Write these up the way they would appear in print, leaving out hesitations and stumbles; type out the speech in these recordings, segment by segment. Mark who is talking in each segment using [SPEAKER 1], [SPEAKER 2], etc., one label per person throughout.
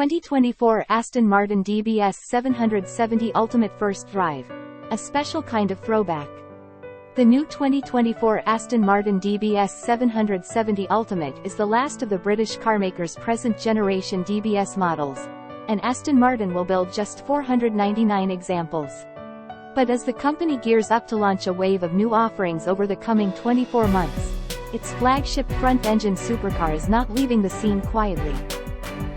[SPEAKER 1] 2024 Aston Martin DBS 770 Ultimate First Drive. A special kind of throwback. The new 2024 Aston Martin DBS 770 Ultimate is the last of the British carmaker's present generation DBS models, and Aston Martin will build just 499 examples. But as the company gears up to launch a wave of new offerings over the coming 24 months, its flagship front-engine supercar is not leaving the scene quietly.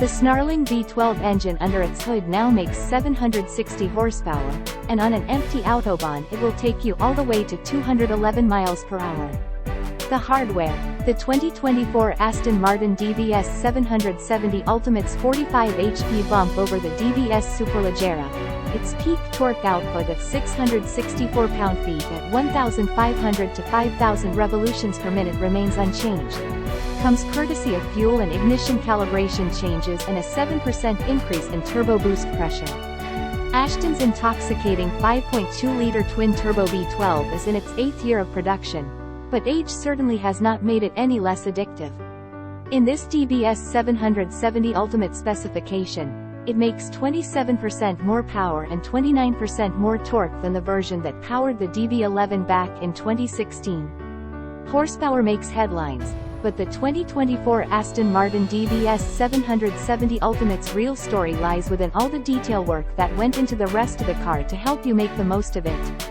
[SPEAKER 1] The snarling V12 engine under its hood now makes 760 horsepower, and on an empty autobahn it will take you all the way to 211 miles per hour. The hardware. The 2024 Aston Martin DBS 770 Ultimate's 45 HP bump over the DBS Superleggera, its peak torque output of 664 pound-feet at 1,500 to 5,000 revolutions per minute remains unchanged. Comes courtesy of fuel and ignition calibration changes and a 7% increase in turbo boost pressure. Aston's intoxicating 5.2-liter twin-turbo V12 is in its 8th year of production, but age certainly has not made it any less addictive. In this DBS 770 Ultimate specification, it makes 27% more power and 29% more torque than the version that powered the DB11 back in 2016. Horsepower makes headlines, but the 2024 Aston Martin DBS 770 Ultimate's real story lies within all the detail work that went into the rest of the car to help you make the most of it.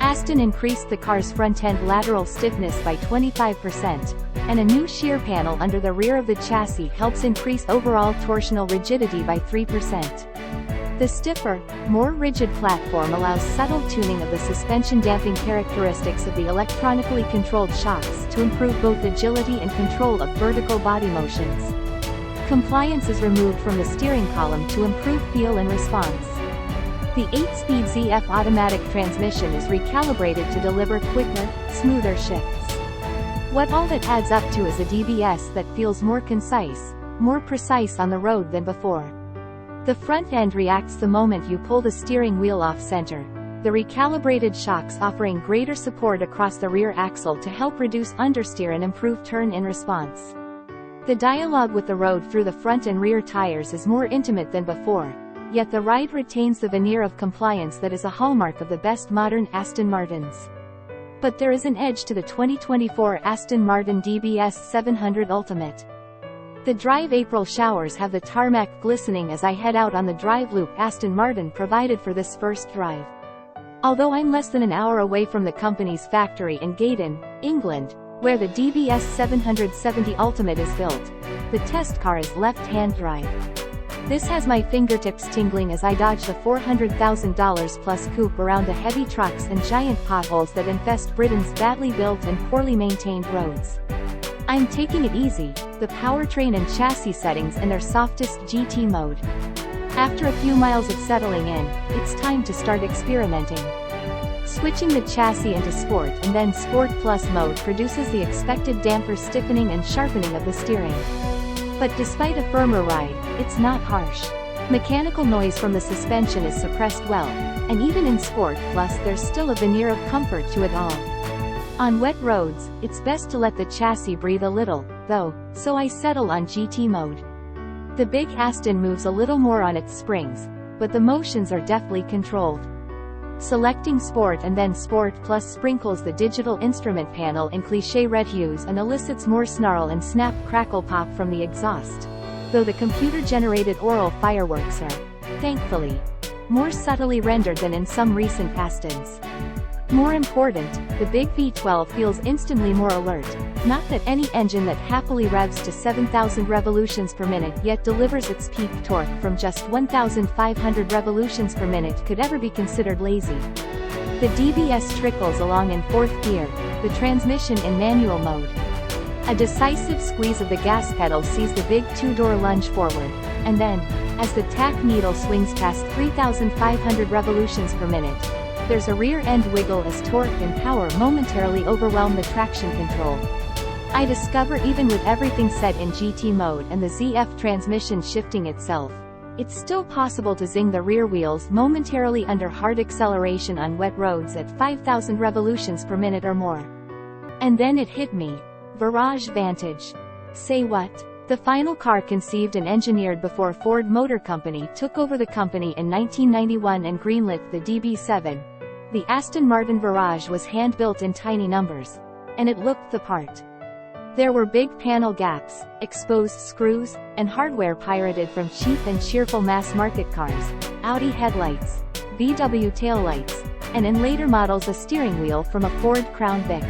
[SPEAKER 1] Aston increased the car's front-end lateral stiffness by 25%, and a new shear panel under the rear of the chassis helps increase overall torsional rigidity by 3%. The stiffer, more rigid platform allows subtle tuning of the suspension damping characteristics of the electronically controlled shocks to improve both agility and control of vertical body motions. Compliance is removed from the steering column to improve feel and response. The 8-speed ZF automatic transmission is recalibrated to deliver quicker, smoother shifts. What all that adds up to is a DBS that feels more concise, more precise on the road than before. The front end reacts the moment you pull the steering wheel off center, the recalibrated shocks offering greater support across the rear axle to help reduce understeer and improve turn-in response. The dialogue with the road through the front and rear tires is more intimate than before, yet the ride retains the veneer of compliance that is a hallmark of the best modern Aston Martins. But there is an edge to the 2024 Aston Martin DBS 700 Ultimate. The drive April showers have the tarmac glistening as I head out on the drive loop Aston Martin provided for this first drive. Although I'm less than an hour away from the company's factory in Gaydon, England, where the DBS 770 Ultimate is built, the test car is left-hand drive. This has my fingertips tingling as I dodge the $400,000 plus coupe around the heavy trucks and giant potholes that infest Britain's badly built and poorly maintained roads. I'm taking it easy, the powertrain and chassis settings in their softest GT mode. After a few miles of settling in, it's time to start experimenting. Switching the chassis into Sport and then Sport Plus mode produces the expected damper stiffening and sharpening of the steering. But despite a firmer ride, it's not harsh. Mechanical noise from the suspension is suppressed well, and even in Sport Plus there's still a veneer of comfort to it all. On wet roads, it's best to let the chassis breathe a little, though, so I settle on GT mode. The big Aston moves a little more on its springs, but the motions are deftly controlled. Selecting Sport and then Sport Plus sprinkles the digital instrument panel in cliché red hues and elicits more snarl and snap crackle pop from the exhaust, though the computer-generated aural fireworks are, thankfully, more subtly rendered than in some recent Astons. More important, the big V12 feels instantly more alert, not that any engine that happily revs to 7,000 revolutions per minute yet delivers its peak torque from just 1,500 revolutions per minute could ever be considered lazy. The DBS trickles along in 4th gear, the transmission in manual mode. A decisive squeeze of the gas pedal sees the big two-door lunge forward, and then, as the tack needle swings past 3,500 revolutions per minute, there's a rear-end wiggle as torque and power momentarily overwhelm the traction control. I discover even with everything set in GT mode and the ZF transmission shifting itself, it's still possible to zing the rear wheels momentarily under hard acceleration on wet roads at 5,000 revolutions per minute or more. And then it hit me. Virage Vantage. Say what? The final car conceived and engineered before Ford Motor Company took over the company in 1991 and greenlit the DB7. The Aston Martin Virage was hand-built in tiny numbers. And it looked the part. There were big panel gaps, exposed screws, and hardware pirated from cheap and cheerful mass-market cars, Audi headlights, VW taillights, and in later models a steering wheel from a Ford Crown Vic.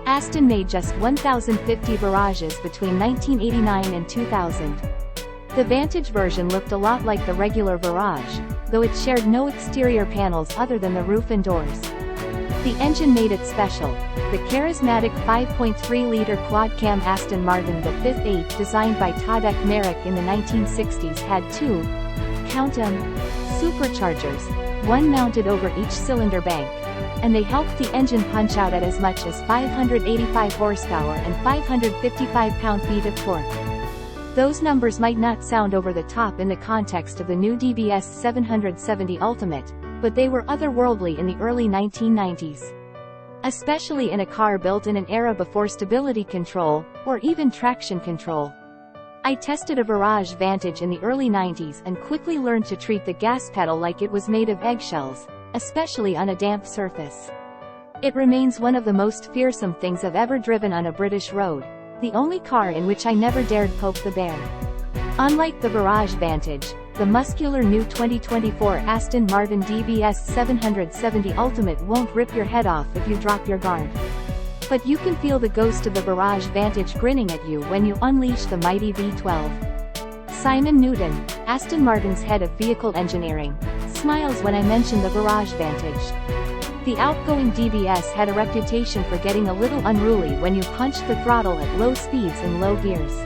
[SPEAKER 1] Aston made just 1,050 Virages between 1989 and 2000. The Vantage version looked a lot like the regular Virage, though it shared no exterior panels other than the roof and doors. The engine made it special. The charismatic 5.3-liter quad-cam Aston Martin DBS, designed by Tadek Marek in the 1960s, had two, count 'em, superchargers, one mounted over each cylinder bank, and they helped the engine punch out at as much as 585 horsepower and 555 pound-feet of torque. Those numbers might not sound over the top in the context of the new DBS 770 Ultimate, but they were otherworldly in the early 1990s. Especially in a car built in an era before stability control, or even traction control. I tested a Virage Vantage in the early 90s and quickly learned to treat the gas pedal like it was made of eggshells, especially on a damp surface. It remains one of the most fearsome things I've ever driven on a British road, the only car in which I never dared poke the bear. Unlike the Virage Vantage, the muscular new 2024 Aston Martin DBS 770 Ultimate won't rip your head off if you drop your guard. But you can feel the ghost of the Virage Vantage grinning at you when you unleash the mighty V12. Simon Newton, Aston Martin's head of vehicle engineering, smiles when I mention the Virage Vantage. The outgoing DBS had a reputation for getting a little unruly when you punched the throttle at low speeds and low gears.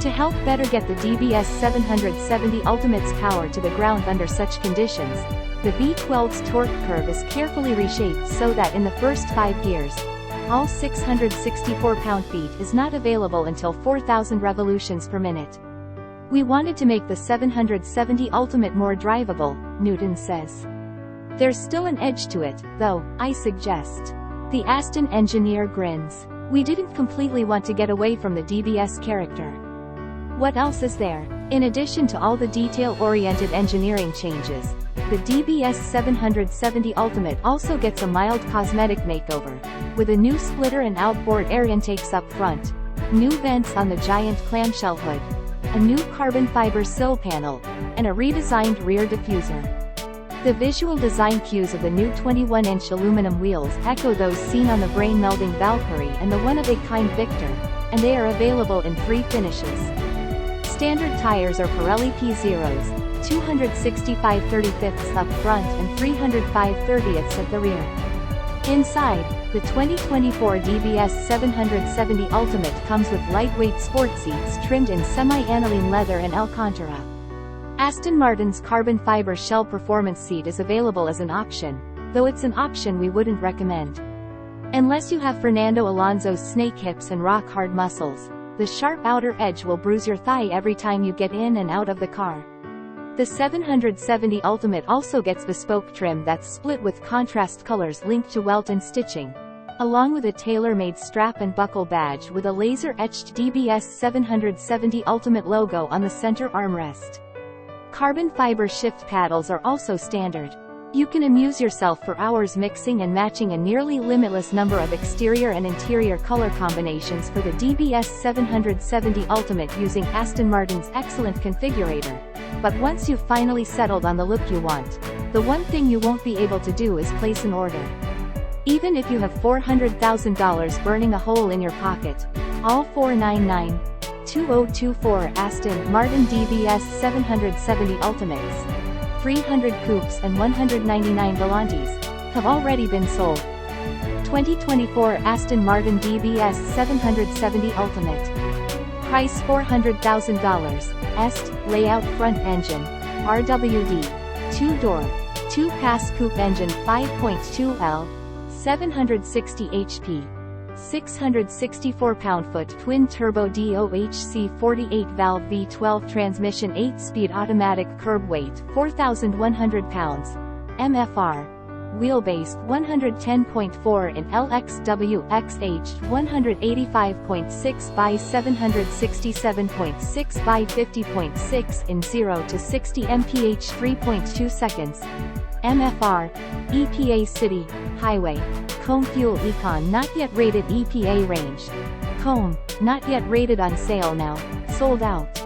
[SPEAKER 1] To help better get the DBS 770 Ultimate's power to the ground under such conditions, the V12's torque curve is carefully reshaped so that in the first 5 gears, all 664 pound-feet is not available until 4,000 revolutions per minute. We wanted to make the 770 Ultimate more drivable, Newton says. There's still an edge to it, though, I suggest. The Aston engineer grins. We didn't completely want to get away from the DBS character. What else is there? In addition to all the detail-oriented engineering changes, the DBS 770 Ultimate also gets a mild cosmetic makeover, with a new splitter and outboard air intakes up front, new vents on the giant clamshell hood, a new carbon fiber sill panel, and a redesigned rear diffuser. The visual design cues of the new 21-inch aluminum wheels echo those seen on the brain-melding Valkyrie and the one-of-a-kind Victor, and they are available in 3 finishes. Standard tires are Pirelli P0s, 265/35ths up front and 305/30ths at the rear. Inside, the 2024 DBS 770 Ultimate comes with lightweight sport seats trimmed in semi-aniline leather and Alcantara. Aston Martin's carbon fiber shell performance seat is available as an option, though it's an option we wouldn't recommend. Unless you have Fernando Alonso's snake hips and rock-hard muscles, the sharp outer edge will bruise your thigh every time you get in and out of the car. The 770 Ultimate also gets bespoke trim that's split with contrast colors linked to welt and stitching, along with a tailor-made strap and buckle badge with a laser-etched DBS 770 Ultimate logo on the center armrest. Carbon fiber shift paddles are also standard. You can amuse yourself for hours mixing and matching a nearly limitless number of exterior and interior color combinations for the DBS 770 Ultimate using Aston Martin's excellent configurator. But once you've finally settled on the look you want, the one thing you won't be able to do is place an order. Even if you have $400,000 burning a hole in your pocket, all 499-2024 Aston Martin DBS 770 Ultimates, 300 coupes and 199 volantes, have already been sold. 2024 Aston Martin DBS 770 Ultimate. Price $400,000, Est, layout front engine, RWD, 2-door, 2-pass coupe engine 5.2L, 760 HP. 664 pound-foot twin-turbo DOHC 48-valve V12 transmission 8-speed automatic curb weight 4,100 pounds, MFR, wheelbase 110.4 in LXWXH 185.6 by 767.6 by 50.6 in 0 to 60 mph 3.2 seconds. MFR, EPA City, Highway, Comb Fuel Econ not yet rated EPA range. Comb, not yet rated on sale now, sold out.